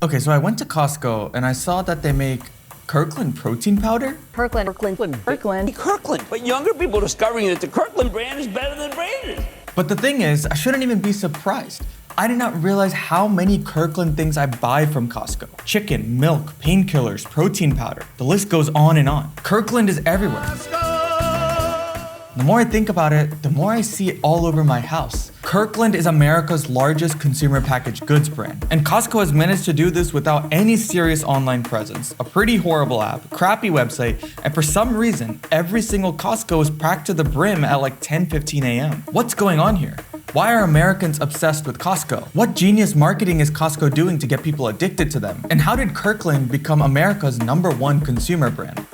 Okay, so I went to Costco and I saw that they make Kirkland protein powder. Kirkland. But younger people are discovering that the Kirkland brand is better than Brandon. But the thing is, I shouldn't even be surprised. I did not realize how many Kirkland things I buy from Costco. Chicken, milk, painkillers, protein powder. The list goes on and on. Kirkland is everywhere. The more I think about it, the more I see it all over my house. Kirkland is America's largest consumer packaged goods brand, and Costco has managed to do this without any serious online presence, a pretty horrible app, crappy website, and for some reason, every single Costco is packed to the brim at like 10:15 a.m. What's going on here? Why are Americans obsessed with Costco? What genius marketing is Costco doing to get people addicted to them? And how did Kirkland become America's #1 consumer brand?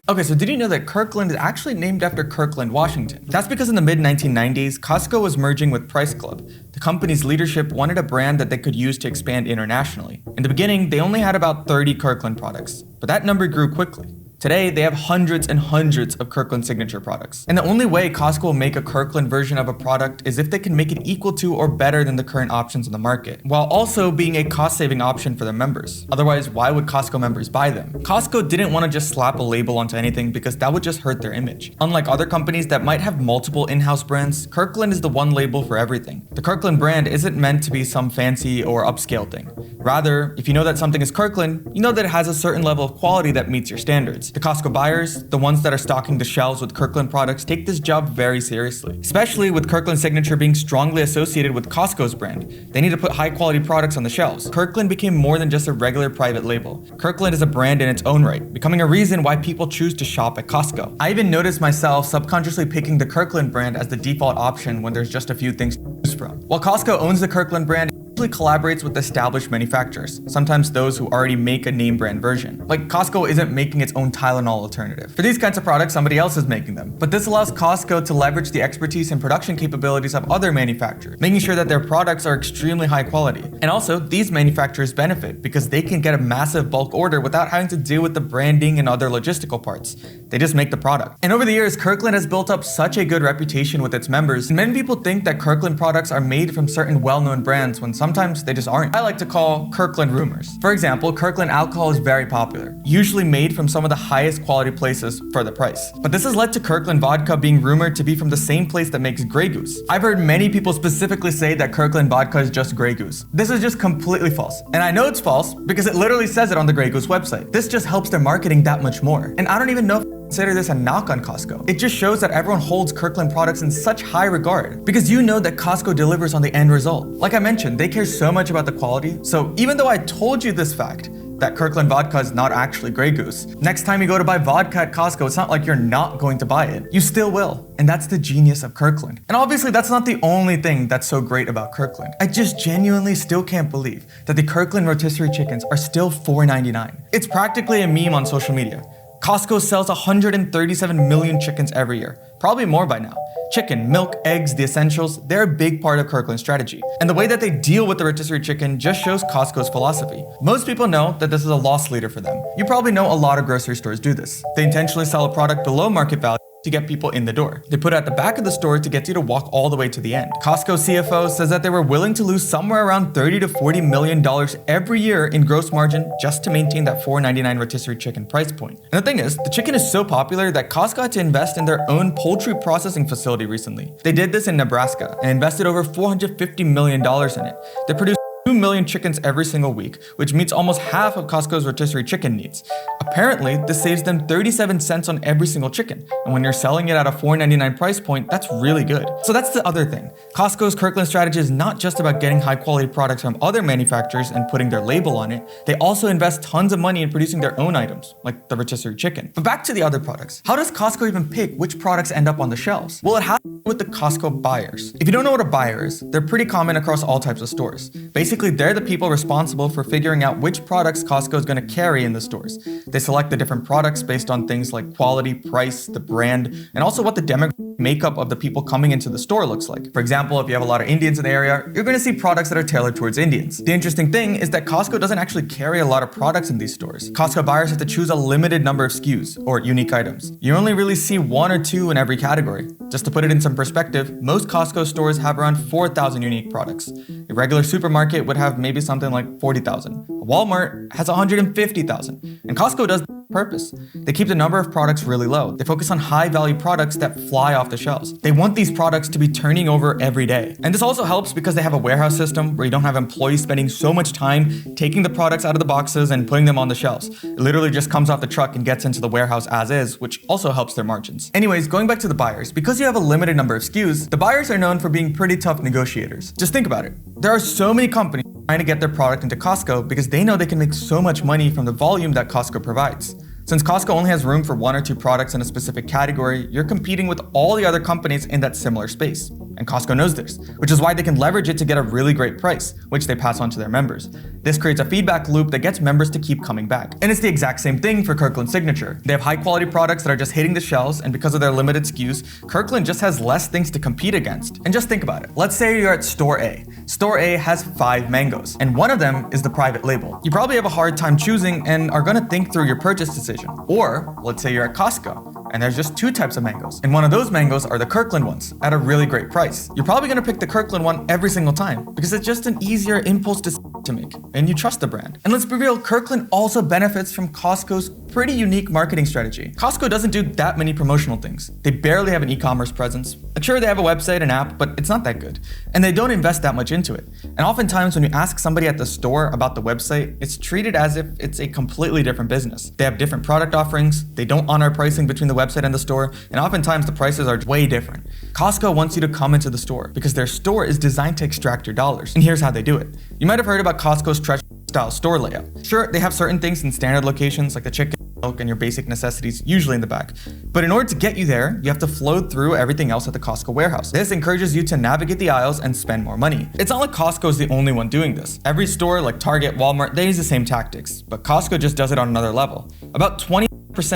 Okay, so did you know that Kirkland is actually named after Kirkland, Washington? That's because in the mid-1990s, Costco was merging with Price Club. The company's leadership wanted a brand that they could use to expand internationally. In the beginning, they only had about 30 Kirkland products, but that number grew quickly. Today, they have hundreds and hundreds of Kirkland signature products. And the only way Costco will make a Kirkland version of a product is if they can make it equal to or better than the current options on the market, while also being a cost-saving option for their members. Otherwise, why would Costco members buy them? Costco didn't want to just slap a label onto anything because that would just hurt their image. Unlike other companies that might have multiple in-house brands, Kirkland is the one label for everything. The Kirkland brand isn't meant to be some fancy or upscale thing. Rather, if you know that something is Kirkland, you know that it has a certain level of quality that meets your standards. The Costco buyers, the ones that are stocking the shelves with Kirkland products, take this job very seriously. Especially with Kirkland signature being strongly associated with Costco's brand. They need to put high quality products on the shelves. Kirkland became more than just a regular private label. Kirkland is a brand in its own right, becoming a reason why people choose to shop at Costco. I even noticed myself subconsciously picking the Kirkland brand as the default option when there's just a few things to choose from. While Costco owns the Kirkland brand, usually collaborates with established manufacturers, sometimes those who already make a name brand version. Like Costco isn't making its own Tylenol alternative. For these kinds of products, somebody else is making them. But this allows Costco to leverage the expertise and production capabilities of other manufacturers, making sure that their products are extremely high quality. And also, these manufacturers benefit because they can get a massive bulk order without having to deal with the branding and other logistical parts. They just make the product. And over the years, Kirkland has built up such a good reputation with its members, and many people think that Kirkland products are made from certain well-known brands when sometimes they just aren't. I like to call Kirkland rumors. For example, Kirkland alcohol is very popular, usually made from some of the highest quality places for the price. But this has led to Kirkland vodka being rumored to be from the same place that makes Grey Goose. I've heard many people specifically say that Kirkland vodka is just Grey Goose. This is just completely false. And I know it's false because it literally says it on the Grey Goose website. This just helps their marketing that much more. And I don't even know if consider this a knock on Costco. It just shows that everyone holds Kirkland products in such high regard because you know that Costco delivers on the end result. Like I mentioned, they care so much about the quality. So even though I told you this fact, that Kirkland vodka is not actually Grey Goose, next time you go to buy vodka at Costco, it's not like you're not going to buy it. You still will. And that's the genius of Kirkland. And obviously that's not the only thing that's so great about Kirkland. I just genuinely still can't believe that the Kirkland rotisserie chickens are still $4.99. It's practically a meme on social media. Costco sells 137 million chickens every year, probably more by now. Chicken, milk, eggs, the essentials, they're a big part of Kirkland's strategy. And the way that they deal with the rotisserie chicken just shows Costco's philosophy. Most people know that this is a loss leader for them. You probably know a lot of grocery stores do this. They intentionally sell a product below market value to get people in the door. They put it at the back of the store to get you to walk all the way to the end. Costco CFO says that they were willing to lose somewhere around $30 to $40 million every year in gross margin just to maintain that $4.99 rotisserie chicken price point. And the thing is, the chicken is so popular that Costco had to invest in their own poultry processing facility recently. They did this in Nebraska and invested over $450 million in it. They produced 2 million chickens every single week, which meets almost half of Costco's rotisserie chicken needs. Apparently, this saves them 37 cents on every single chicken. And when you're selling it at a $4.99 price point, that's really good. So that's the other thing. Costco's Kirkland strategy is not just about getting high quality products from other manufacturers and putting their label on it. They also invest tons of money in producing their own items, like the rotisserie chicken. But back to the other products. How does Costco even pick which products end up on the shelves? Well, it has to do with the Costco buyers. If you don't know what a buyer is, they're pretty common across all types of stores. Basically, they're the people responsible for figuring out which products Costco is going to carry in the stores. They select the different products based on things like quality, price, the brand, and also what the demographic makeup of the people coming into the store looks like. For example, if you have a lot of Indians in the area, you're going to see products that are tailored towards Indians. The interesting thing is that Costco doesn't actually carry a lot of products in these stores. Costco buyers have to choose a limited number of SKUs, or unique items. You only really see 1 or 2 in every category. Just to put it in some perspective, most Costco stores have around 4,000 unique products. A regular supermarket would have maybe something like 40,000. Walmart has 150,000. And Costco does purpose. They keep the number of products really low. They focus on high-value products that fly off the shelves. They want these products to be turning over every day. And this also helps because they have a warehouse system where you don't have employees spending so much time taking the products out of the boxes and putting them on the shelves. It literally just comes off the truck and gets into the warehouse as is, which also helps their margins. Anyways, going back to the buyers, because you have a limited number of SKUs, the buyers are known for being pretty tough negotiators. Just think about it. There are so many companies trying to get their product into Costco because they know they can make so much money from the volume that Costco provides. Since Costco only has room for 1 or 2 products in a specific category, you're competing with all the other companies in that similar space. And Costco knows this, which is why they can leverage it to get a really great price, which they pass on to their members. This creates a feedback loop that gets members to keep coming back. And it's the exact same thing for Kirkland Signature. They have high quality products that are just hitting the shelves, and because of their limited SKUs, Kirkland just has less things to compete against. And just think about it. Let's say you're at Store A. Store A has 5 mangoes, and one of them is the private label. You probably have a hard time choosing and are gonna think through your purchase decision. Or let's say you're at Costco, and there's just 2 types of mangoes. And one of those mangoes are the Kirkland ones at a really great price. You're probably gonna pick the Kirkland one every single time because it's just an easier impulse to make, and you trust the brand. And let's be real, Kirkland also benefits from Costco's pretty unique marketing strategy. Costco doesn't do that many promotional things. They barely have an e-commerce presence. Sure, they have a website and app, but it's not that good. And they don't invest that much into it. And oftentimes when you ask somebody at the store about the website, it's treated as if it's a completely different business. They have different product offerings, they don't honor pricing between the website and the store, and oftentimes the prices are way different. Costco wants you to come into the store because their store is designed to extract your dollars. And here's how they do it. You might have heard about Costco's treasure style store layout. Sure, they have certain things in standard locations like the chicken, milk, and your basic necessities usually in the back. But in order to get you there, you have to flow through everything else at the Costco warehouse. This encourages you to navigate the aisles and spend more money. It's not like Costco is the only one doing this. Every store like Target, Walmart, they use the same tactics, but Costco just does it on another level. About 20%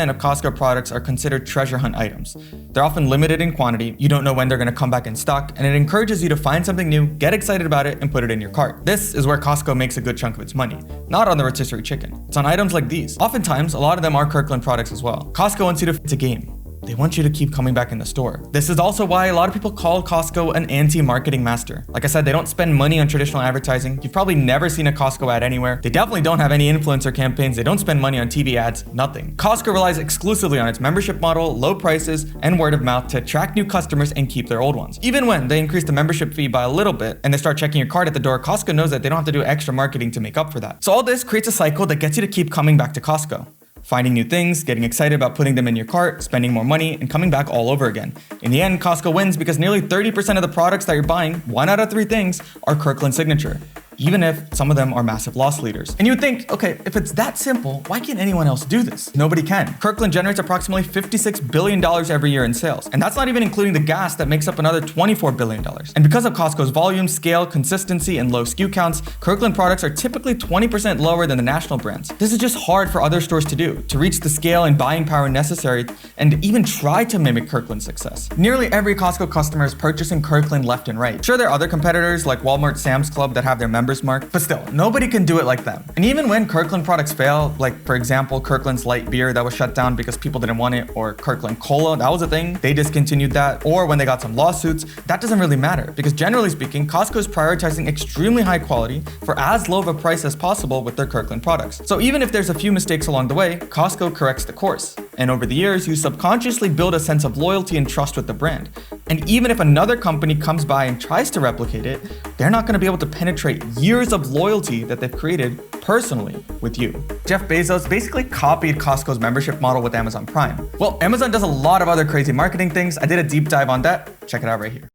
of Costco products are considered treasure hunt items. They're often limited in quantity, you don't know when they're going to come back in stock, and it encourages you to find something new, get excited about it, and put it in your cart. This is where Costco makes a good chunk of its money, not on the rotisserie chicken. It's on items like these. Oftentimes, a lot of them are Kirkland products as well. Costco wants you to it's a game. They want you to keep coming back in the store. This is also why a lot of people call Costco an anti-marketing master. Like I said, they don't spend money on traditional advertising. You've probably never seen a Costco ad anywhere. They definitely don't have any influencer campaigns. They don't spend money on TV ads, nothing. Costco relies exclusively on its membership model, low prices, and word of mouth to attract new customers and keep their old ones. Even when they increase the membership fee by a little bit and they start checking your card at the door, Costco knows that they don't have to do extra marketing to make up for that. So all this creates a cycle that gets you to keep coming back to Costco. Finding new things, getting excited about putting them in your cart, spending more money, and coming back all over again. In the end, Costco wins because nearly 30% of the products that you're buying, 1 out of 3 things, are Kirkland Signature, even if some of them are massive loss leaders. And you would think, okay, if it's that simple, why can't anyone else do this? Nobody can. Kirkland generates approximately $56 billion every year in sales, and that's not even including the gas that makes up another $24 billion. And because of Costco's volume, scale, consistency, and low SKU counts, Kirkland products are typically 20% lower than the national brands. This is just hard for other stores to do, to reach the scale and buying power necessary and even try to mimic Kirkland's success. Nearly every Costco customer is purchasing Kirkland left and right. Sure, there are other competitors like Walmart, Sam's Club that have their members mark, but still, nobody can do it like them. And even when Kirkland products fail, like for example, Kirkland's light beer that was shut down because people didn't want it, or Kirkland Cola, that was a thing, they discontinued that, or when they got some lawsuits, that doesn't really matter because generally speaking, Costco is prioritizing extremely high quality for as low of a price as possible with their Kirkland products. So even if there's a few mistakes along the way, Costco corrects the course. And over the years, you subconsciously build a sense of loyalty and trust with the brand. And even if another company comes by and tries to replicate it, they're not going to be able to penetrate years of loyalty that they've created personally with you. Jeff Bezos basically copied Costco's membership model with Amazon Prime. Well, Amazon does a lot of other crazy marketing things. I did a deep dive on that. Check it out right here.